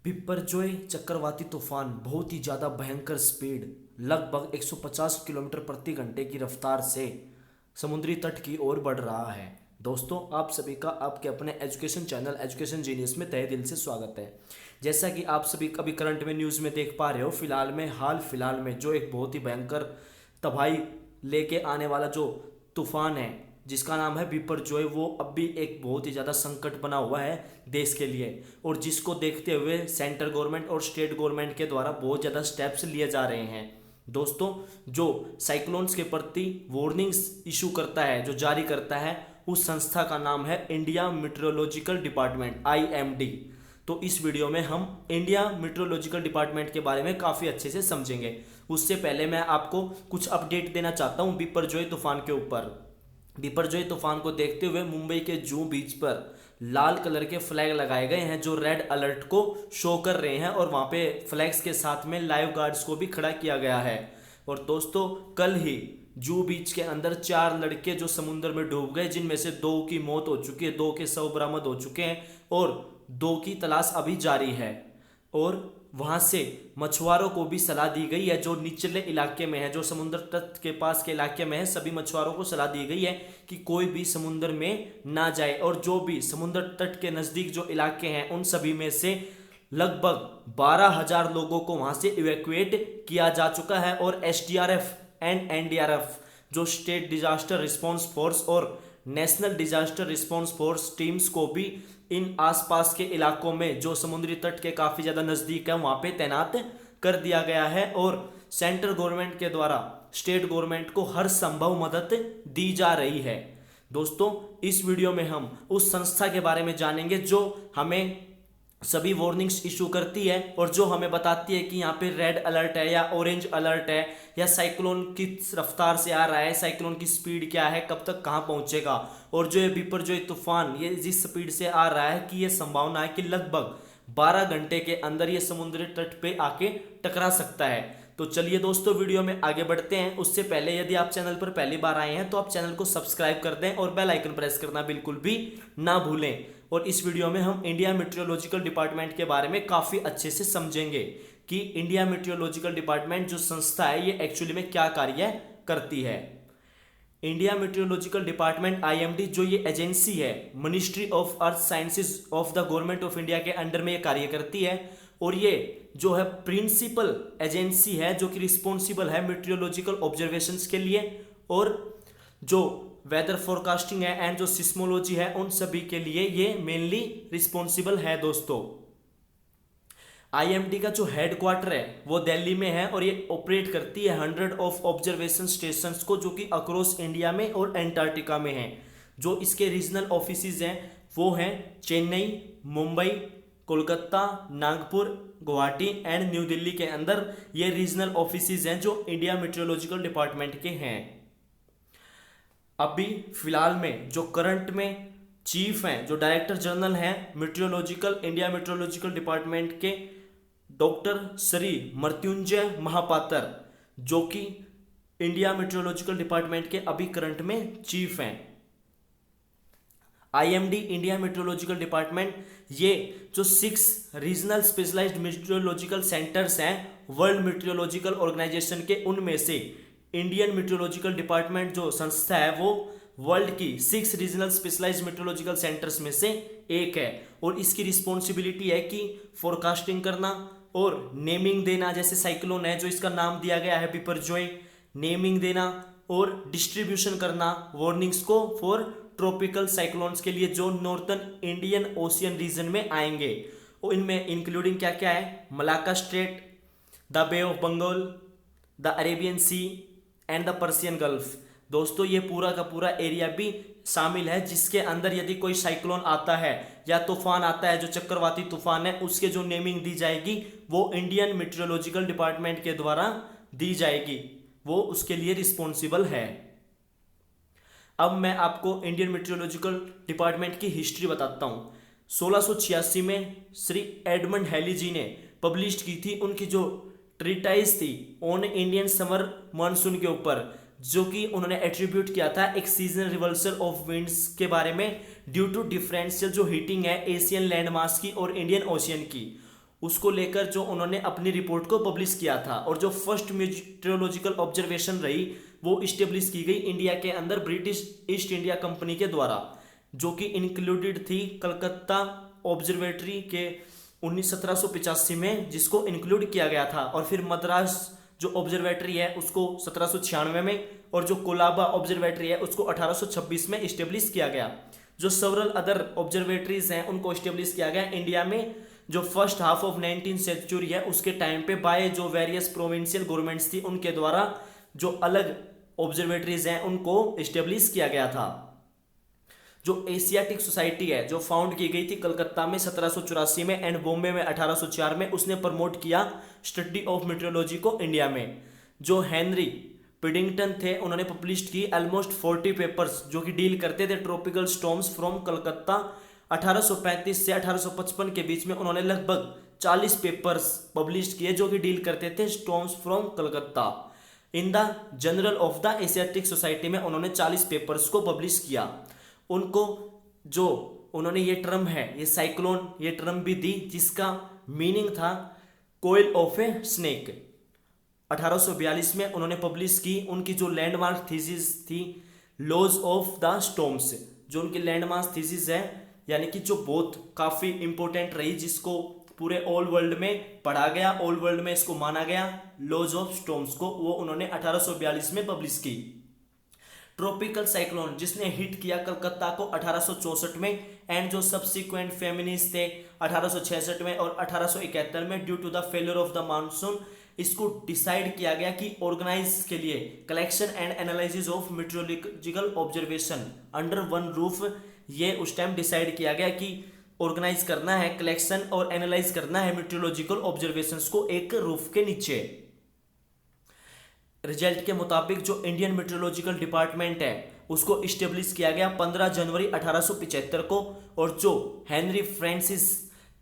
बिपरजॉय चक्रवाती तूफान बहुत ही ज़्यादा भयंकर स्पीड लगभग 150 किलोमीटर प्रति घंटे की रफ्तार से समुद्री तट की ओर बढ़ रहा है। दोस्तों, आप सभी का आपके अपने एजुकेशन चैनल एजुकेशन जीनियस में तहे दिल से स्वागत है। जैसा कि आप सभी कभी करंट में न्यूज़ में देख पा रहे हो, हाल फिलहाल में जो एक बहुत ही भयंकर तबाही लेके आने वाला जो तूफान है जिसका नाम है बिपरजॉय, वो अब भी एक बहुत ही ज़्यादा संकट बना हुआ है देश के लिए, और जिसको देखते हुए सेंट्रल गवर्नमेंट और स्टेट गवर्नमेंट के द्वारा बहुत ज़्यादा स्टेप्स लिए जा रहे हैं। दोस्तों, जो साइक्लोन्स के प्रति वार्निंग्स इशू करता है, जो जारी करता है, उस संस्था का नाम है इंडिया मीटरोलॉजिकल डिपार्टमेंट IMD। तो इस वीडियो में हम इंडिया मीटरोलॉजिकल डिपार्टमेंट के बारे में काफ़ी अच्छे से समझेंगे। उससे पहले मैं आपको कुछ अपडेट देना चाहता हूँ बिपरजॉय तूफान के ऊपर। बिपरजॉय तूफान को देखते हुए मुंबई के जूहू बीच पर लाल कलर के फ्लैग लगाए गए हैं जो रेड अलर्ट को शो कर रहे हैं, और वहाँ पे फ्लैग्स के साथ में लाइव गार्ड्स को भी खड़ा किया गया है। और दोस्तों, कल ही जूहू बीच के अंदर 4 लड़के जो समुद्र में डूब गए, जिनमें से 2 की मौत हो चुकी है, 2 के शव बरामद हो चुके हैं और 2 की तलाश अभी जारी है। और वहां से मछुआरों को भी सलाह दी गई है, जो निचले इलाके में है, जो समुद्र तट के पास के इलाके में है, सभी मछुआरों को सलाह दी गई है कि कोई भी समुद्र में ना जाए। और जो भी समुद्र तट के नज़दीक जो इलाके हैं, उन सभी में से लगभग 12,000 लोगों को वहां से इवैक्यूएट किया जा चुका है। और SDRF एंड NDRF, जो स्टेट डिजास्टर रिस्पॉन्स फोर्स और national disaster response force teams को भी इन आसपास के इलाकों में, जो समुद्री तट के काफ़ी ज़्यादा नज़दीक है, वहाँ पे तैनात कर दिया गया है। और सेंट्रल गवर्नमेंट के द्वारा स्टेट गवर्नमेंट को हर संभव मदद दी जा रही है। दोस्तों, इस वीडियो में हम उस संस्था के बारे में जानेंगे जो हमें सभी वार्निंग्स इशू करती है और जो हमें बताती है कि यहाँ पे रेड अलर्ट है या ऑरेंज अलर्ट है, या साइक्लोन किस रफ्तार से आ रहा है, साइक्लोन की स्पीड क्या है, कब तक कहाँ पहुँचेगा। और जो ये बिपरजॉय तूफान ये जिस स्पीड से आ रहा है कि ये संभावना है कि लगभग 12 घंटे के अंदर ये समुद्री तट पे आके टकरा सकता है। तो चलिए दोस्तों, वीडियो में आगे बढ़ते हैं। उससे पहले यदि आप चैनल पर पहली बार आए हैं तो आप चैनल को सब्सक्राइब कर दें और बेल आइकन प्रेस करना बिल्कुल भी ना भूलें। और इस वीडियो में हम इंडिया मीटरोलॉजिकल डिपार्टमेंट के बारे में काफ़ी अच्छे से समझेंगे कि इंडिया मीटरोलॉजिकल डिपार्टमेंट जो संस्था है, ये एक्चुअली में क्या कार्य करती है। इंडिया मीटरोलॉजिकल डिपार्टमेंट IMD, जो ये एजेंसी है, ministry of earth sciences of the government of India के अंडर में ये कार्य करती है। और ये जो है प्रिंसिपल एजेंसी है जो कि रिस्पॉन्सिबल है मीटरोलॉजिकल ऑब्जर्वेशंस के लिए, और जो वेदर फोरकास्टिंग है एंड जो सिस्मोलॉजी है, उन सभी के लिए ये मेनली रिस्पॉन्सिबल है। दोस्तों, IMD का जो हेडक्वार्टर है वो दिल्ली में है, और ये ऑपरेट करती है 100 ऑफ ऑब्जर्वेशन स्टेशंस को, जो कि अक्रॉस इंडिया में और एंटार्क्टिका में हैं। जो इसके रीजनल ऑफिसेज हैं वो हैं चेन्नई, मुंबई, कोलकाता, नागपुर, गुवाहाटी एंड न्यू दिल्ली के अंदर ये रीजनल ऑफिसेज हैं जो इंडिया मीटरोलॉजिकल डिपार्टमेंट के हैं। अभी फिलहाल में जो करंट में चीफ हैं, जो डायरेक्टर जनरल हैं इंडिया मीटरोलॉजिकल डिपार्टमेंट के, डॉक्टर श्री मृत्युंजय महापात्र, जो कि इंडिया मीटरोलॉजिकल डिपार्टमेंट के अभी करंट में चीफ हैं। IMD इंडिया मीटरोलॉजिकल डिपार्टमेंट, ये जो 6 रीजनल स्पेशलाइज्ड मीटरोलॉजिकल सेंटर्स हैं वर्ल्ड मीटरोलॉजिकल ऑर्गेनाइजेशन के, उनमें से इंडियन मीटरोलॉजिकल डिपार्टमेंट जो संस्था है वो वर्ल्ड की 6 रीजनल स्पेशलाइज्ड मीटरोलॉजिकल सेंटर्स में से एक है। और इसकी रिस्पॉन्सिबिलिटी है कि फोरकास्टिंग करना और नेमिंग देना, जैसे साइक्लोन है जो इसका नाम दिया गया है बिपरजॉय, नेमिंग देना और डिस्ट्रीब्यूशन करना वार्निंग्स को फॉर ट्रॉपिकल साइक्लोन्स के लिए जो नॉर्थर्न इंडियन ओशियन रीजन में आएंगे। और इनमें इंक्लूडिंग क्या क्या है, Malacca strait, the bay of Bengal, the Arabian sea and the Persian gulf. दोस्तों, ये पूरा का पूरा एरिया भी शामिल है, जिसके अंदर यदि कोई साइक्लोन आता है या तूफान आता है, जो चक्रवाती तूफान है, उसके जो नेमिंग दी जाएगी वो इंडियन मीटरोलॉजिकल डिपार्टमेंट के द्वारा दी जाएगी, वो उसके लिए रिस्पॉन्सिबल है। अब मैं आपको इंडियन मीटरोलॉजिकल डिपार्टमेंट की हिस्ट्री बताता हूँ। 1686 में श्री एडमंड हैली जी ने पब्लिश की थी उनकी जो ट्रीटाइज थी ऑन इंडियन समर मानसून के ऊपर, जो कि उन्होंने एट्रीब्यूट किया था एक सीजनल रिवर्सल ऑफ विंड्स के बारे में ड्यू टू डिफरेंशियल जो हीटिंग है एशियन लैंड मास की और इंडियन ओशियन की। उसको लेकर जो उन्होंने अपनी रिपोर्ट को पब्लिश किया था। और जो फर्स्ट मीटरोलॉजिकल ऑब्जर्वेशन रही वो इस्टेब्लिश की गई इंडिया के अंदर ब्रिटिश ईस्ट इंडिया कंपनी के द्वारा, जो कि इंक्लूडेड थी कलकत्ता ऑब्जर्वेटरी के 1785 में, जिसको इंक्लूड किया गया था। और फिर मद्रास जो ऑब्जर्वेटरी है उसको 1796 में, और जो कोलाबा ऑब्जर्वेटरी है उसको 1826 में इस्टेब्लिश किया गया। जो सेवरल अदर ऑब्जर्वेटरीज हैं उनको इस्टेब्लिश किया गया इंडिया में जो first half of 19th century है उसके टाइम पे बाय जो वेरियस प्रोविंशियल गवर्नमेंट्स थी उनके द्वारा जो अलग ऑब्जर्वेटरीज हैं उनको इस्टेब्लिश किया गया था। जो एशियाटिक सोसाइटी है जो फाउंड की गई थी कलकत्ता में 1784 में एंड बॉम्बे में 1804 में, उसने प्रमोट किया स्टडी ऑफ मीटरोलॉजी को इंडिया में। जो हेनरी पिडिंगटन थे उन्होंने पब्लिश की ऑलमोस्ट 40 पेपर्स जो कि डील करते थे ट्रॉपिकल स्टॉर्म्स फ्रॉम कलकत्ता। 1835 से 1855 के बीच में उन्होंने लगभग 40 पेपर्स पब्लिश किए जो कि डील करते थे storms from Calcutta. In the journal of the Asiatic society में उन्होंने 40 पेपर्स को पब्लिश किया। उनको जो उन्होंने ये टर्म है ये साइक्लोन ये टर्म भी दी जिसका मीनिंग था कोयल ऑफ ए स्नेक। 1842 में उन्होंने पब्लिश की उनकी जो लैंडमार्क थीसिस थी लॉज ऑफ द स्टॉर्म्स, जो उनकी लैंडमार्क थीसिस है यानी कि जो बहुत काफ़ी इंपॉर्टेंट रही, जिसको पूरे ऑल वर्ल्ड में पढ़ा गया, ऑल वर्ल्ड में इसको माना गया लॉज ऑफ स्टॉर्म्स को, वो उन्होंने 1842 में पब्लिश की। ट्रॉपिकल साइक्लोन जिसने हिट किया कलकत्ता को 1864 में एंड जो सब्सिक्वेंट फेमिनिस्ट थे 1866 में और 1871 में due to the failure of the monsoon, इसको डिसाइड किया गया कि ऑर्गेनाइज के लिए collection and analysis of meteorological observation under one roof, ये उस टाइम डिसाइड किया गया कि ऑर्गेनाइज करना है कलेक्शन और एनालाइज करना है मीटरोलॉजिकल ऑब्जर्वेशंस को एक रूफ के नीचे। रिजल्ट के मुताबिक जो इंडियन मीटरोलॉजिकल डिपार्टमेंट है उसको इस्टेब्लिश किया गया 15 जनवरी 1875 को, और जो हेनरी फ्रांसिस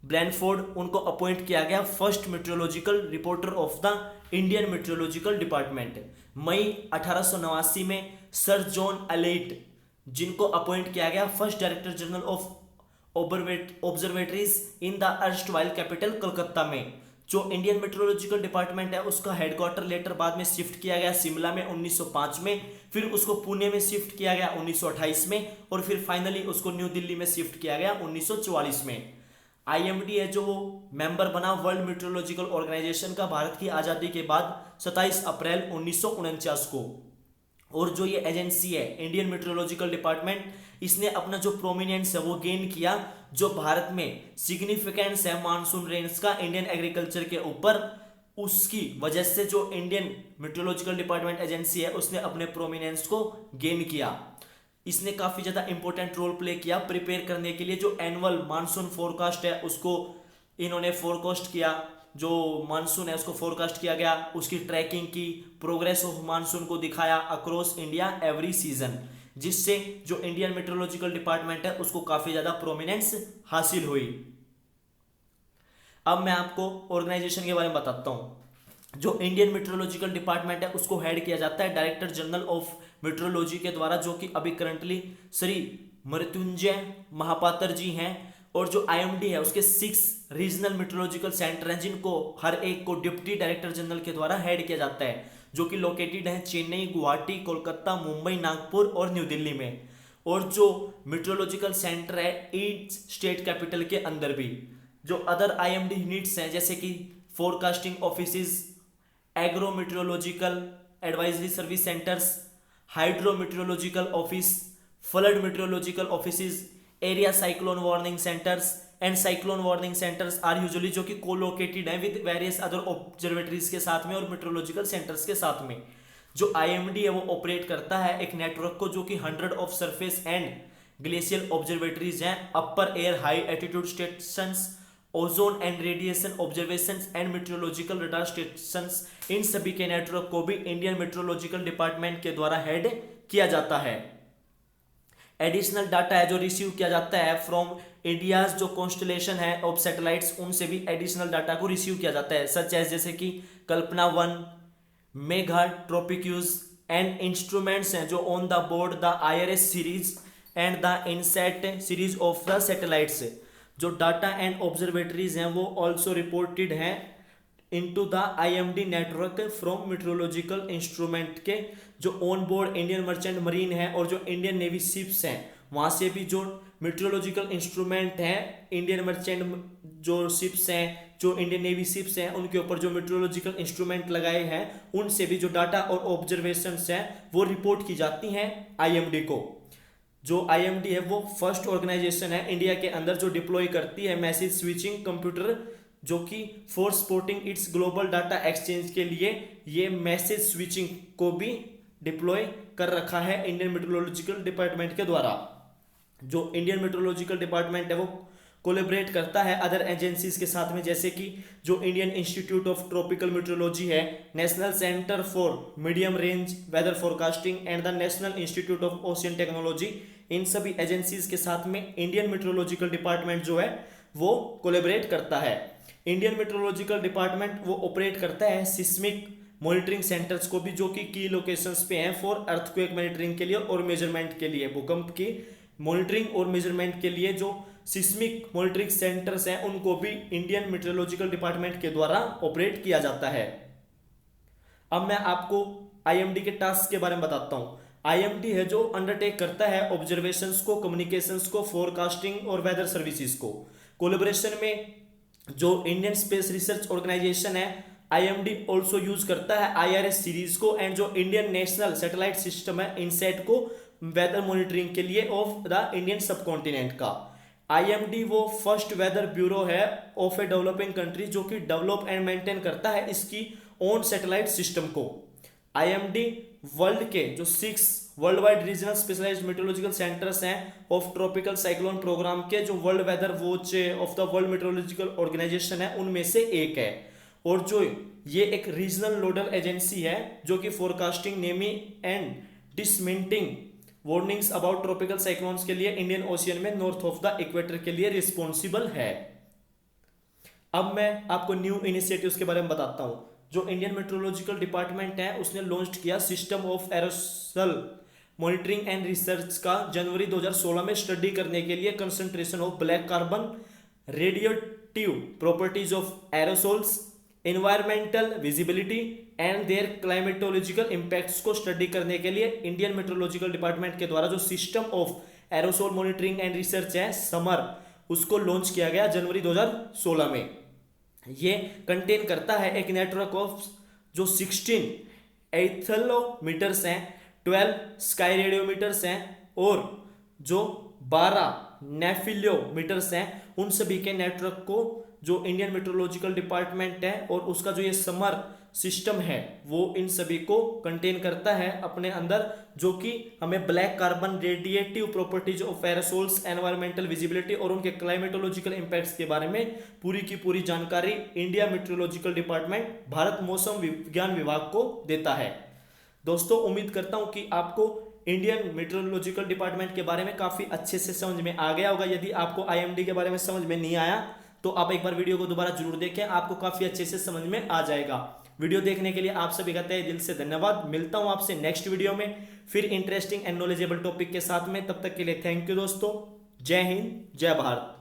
ब्लैनफोर्ड उनको अपॉइंट किया गया first meteorological reporter of the Indian meteorological department. मई 1889 में सर जॉन एलेट जिनको अपॉइंट किया गया first director general of observatories in the erstwhile capital Calcutta में। जो इंडियन मेट्रोलॉजिकल डिपार्टमेंट है उसका हेडक्वार्टर लेटर बाद में शिफ्ट किया गया शिमला में 1905 में, फिर उसको पुणे में शिफ्ट किया गया 1928 में, और फिर फाइनली उसको न्यू दिल्ली में शिफ्ट किया गया 1944 में। आईएमडी है जो मेंबर बना वर्ल्ड मेट्रोलॉजिकल ऑर्गेनाइजेशन का भारत की आज़ादी के बाद 27 अप्रैल 1949 को। और जो ये एजेंसी है इंडियन मेट्रोलॉजिकल डिपार्टमेंट, इसने अपना जो प्रोमिनेंस है वो गेन किया, जो भारत में सिग्निफिकेंस है मानसून रेंज का इंडियन एग्रीकल्चर के ऊपर, उसकी वजह से जो इंडियन मेट्रोलॉजिकल डिपार्टमेंट एजेंसी है उसने अपने प्रोमिनेंस को गेन किया। इसने काफ़ी ज़्यादा इंपॉर्टेंट रोल प्ले किया प्रिपेयर करने के लिए। जो एनुअल मानसून फोरकास्ट है उसको इन्होंने फोरकास्ट किया, जो मानसून है उसको फोरकास्ट किया गया, उसकी ट्रैकिंग की, प्रोग्रेस ऑफ मानसून को दिखाया अक्रॉस इंडिया एवरी सीजन, जिससे जो इंडियन मेट्रोलॉजिकल डिपार्टमेंट है उसको काफ़ी ज़्यादा प्रोमिनेंस हासिल हुई। अब मैं आपको ऑर्गेनाइजेशन के बारे में बताता हूँ। जो इंडियन मेट्रोलॉजिकल डिपार्टमेंट है उसको हेड किया जाता है डायरेक्टर जनरल ऑफ मेट्रोलॉजी के द्वारा, जो कि अभी करंटली श्री मृत्युंजय महापात्र जी हैं। और जो आईएमडी है उसके 6 रीजनल मेट्रोलॉजिकल सेंटर हैं, जिनको हर एक को डिप्टी डायरेक्टर जनरल के द्वारा हेड किया जाता है, जो कि लोकेटेड है चेन्नई, गुवाहाटी, कोलकाता, मुंबई, नागपुर और न्यू दिल्ली में। और जो मेट्रोलॉजिकल सेंटर है ईच स्टेट कैपिटल के अंदर भी। जो अदर आईएमडी यूनिट्स हैं जैसे कि forecasting offices, agro meteorological advisory service centres, hydro meteorological office, flood meteorological offices, area cyclone warning centres and cyclone warning centres are usually जो कि कोलोकेटेड है विद वेरियस अदर ऑब्जर्वेटरीज के साथ में और मेट्रोलॉजिकल सेंटर्स के साथ में। जो आईएमडी है वो ऑपरेट करता है एक नेटवर्क को, जो कि 100 of surface and glacial observatories हैं, upper air high altitude stations, ozone and radiation observations and meteorological radar stations. इन सभी के नेटवर्क को भी इंडियन मेट्रोलॉजिकल डिपार्टमेंट के द्वारा हेड किया जाता है। एडिशनल डाटा है जो रिसीव किया जाता है फ्रॉम इंडियाज जो कॉन्स्टलेशन है ऑफ सैटेलाइट्स, उनसे भी एडिशनल डाटा को रिसीव किया जाता है, सच एज जैसे कि Kalpana 1, Megha, Tropiques and instruments हैं जो on the board the IRS series and the INSAT series of the satellites. जो डाटा एंड ऑब्जर्वेटरीज हैं वो ऑल्सो रिपोर्टेड हैं into the IMD network from meteorological instrument के जो on board Indian merchant marine है और जो इंडियन नेवी शिप्स हैं वहाँ से भी जो मेट्रोलॉजिकल इंस्ट्रूमेंट हैं इंडियन मर्चेंट जो शिप्स हैं जो इंडियन नेवी शिप्स हैं उनके ऊपर जो मेट्रोलॉजिकल इंस्ट्रूमेंट लगाए हैं उनसे भी जो डाटा और ऑब्जर्वेशंस हैं वो रिपोर्ट की जाती हैं आईएमडी को। जो आईएमडी है वो फर्स्ट ऑर्गेनाइजेशन है इंडिया के अंदर जो डिप्लॉय करती है मैसेज स्विचिंग कंप्यूटर जो कि for supporting it's global data exchange के लिए ये मैसेज स्विचिंग को भी डिप्लॉय कर रखा है इंडियन मेट्रोलॉजिकल डिपार्टमेंट के द्वारा। जो इंडियन मेट्रोलॉजिकल डिपार्टमेंट है वो कोलेबरेट करता है अदर एजेंसीज के साथ में, जैसे कि जो Indian institute of tropical meteorology है, national centre for medium range weather forecasting and the national institute of ocean technology. इन सभी एजेंसीज के साथ में इंडियन मेट्रोलॉजिकल डिपार्टमेंट जो है वो कोलेबरेट करता है। इंडियन मेट्रोलॉजिकल डिपार्टमेंट वो ऑपरेट करता है सिस्मिक मॉनिटरिंग सेंटर्स को भी जो कि की लोकेशंस पे हैं फॉर अर्थक्वेक मॉनिटरिंग के लिए और मेजरमेंट के लिए, भूकंप की मॉनिटरिंग और मेजरमेंट के लिए जो सिस्मिक मॉनिटरिंग सेंटर्स हैं उनको भी इंडियन मेट्रोलॉजिकल डिपार्टमेंट के द्वारा ऑपरेट किया जाता है। अब मैं आपको आईएमडी के टास्क के बारे में बताता हूं। आईएमडी है जो अंडरटेक करता है ऑब्जर्वेशंस को, कम्युनिकेशंस को, फोरकास्टिंग और वेदर सर्विसेज को। कोलैबोरेशन में जो इंडियन स्पेस रिसर्च ऑर्गेनाइजेशन है आईएमडी ऑल्सो यूज करता है आईआरएस सीरीज को एंड जो इंडियन नेशनल सैटेलाइट सिस्टम है इनसैट को वेदर मॉनिटरिंग के लिए ऑफ द इंडियन सबकॉन्टिनेंट का। आईएमडी वो फर्स्ट वेदर ब्यूरो है ऑफ ए डेवलपिंग कंट्री जो कि डेवलप एंड मेंटेन करता है इसकी ओन सैटेलाइट सिस्टम को। आईएमडी वर्ल्ड के जो 6 world wide regional specialised meteorological centres हैं ऑफ ट्रॉपिकल साइक्लोन प्रोग्राम के जो world weather watch of the world meteorological organisation है उनमें से एक है। और जो ये एक रीजनल नोडल एजेंसी है जो कि forecasting, naming and disseminating warnings about tropical cyclones के लिए इंडियन ओशियन में नॉर्थ ऑफ द इक्वेटर के लिए रिस्पॉन्सिबल है। अब मैं आपको न्यू इनिशिएटिव्स के बारे में बताता हूं। जो इंडियन मेट्रोलॉजिकल डिपार्टमेंट है उसने लॉन्च किया system of aerosol monitoring and research का जनवरी 2016 में स्टडी करने के लिए concentration of black carbon, radiative properties of aerosols, environmental visibility and their climatological impacts को स्टडी करने के लिए इंडियन मेट्रोलॉजिकल डिपार्टमेंट के द्वारा जो system of aerosol monitoring and research है समर उसको लॉन्च किया गया जनवरी 2016 में। ये कंटेन करता है एक नेटवर्क ऑफ जो 16 एथेलोमीटर्स हैं, 12 स्काई रेडियोमीटर्स हैं और जो 12 नेफिलियोमीटर्स हैं। उन सभी के नेटवर्क को जो इंडियन मेट्रोलॉजिकल डिपार्टमेंट है और उसका जो ये समर सिस्टम है वो इन सभी को कंटेन करता है अपने अंदर, जो कि हमें black carbon, radiative properties of aerosols, environmental visibility और उनके क्लाइमेटोलॉजिकल इंपैक्ट्स के बारे में पूरी की पूरी जानकारी इंडिया मेट्रोलॉजिकल डिपार्टमेंट भारत मौसम विज्ञान विभाग को देता है। दोस्तों उम्मीद करता हूं कि आपको इंडियन मेट्रोलॉजिकल डिपार्टमेंट के बारे में काफी अच्छे से समझ में आ गया होगा। यदि आपको आईएमडी के बारे में समझ में नहीं आया तो आप एक बार वीडियो को दोबारा जरूर देखें, आपको काफी अच्छे से समझ में आ जाएगा। वीडियो देखने के लिए आप सभी का तहे दिल से धन्यवाद। मिलता हूं आपसे नेक्स्ट वीडियो में फिर इंटरेस्टिंग एंड नॉलेजेबल टॉपिक के साथ में। तब तक के लिए थैंक यू दोस्तों। जय हिंद, जय भारत।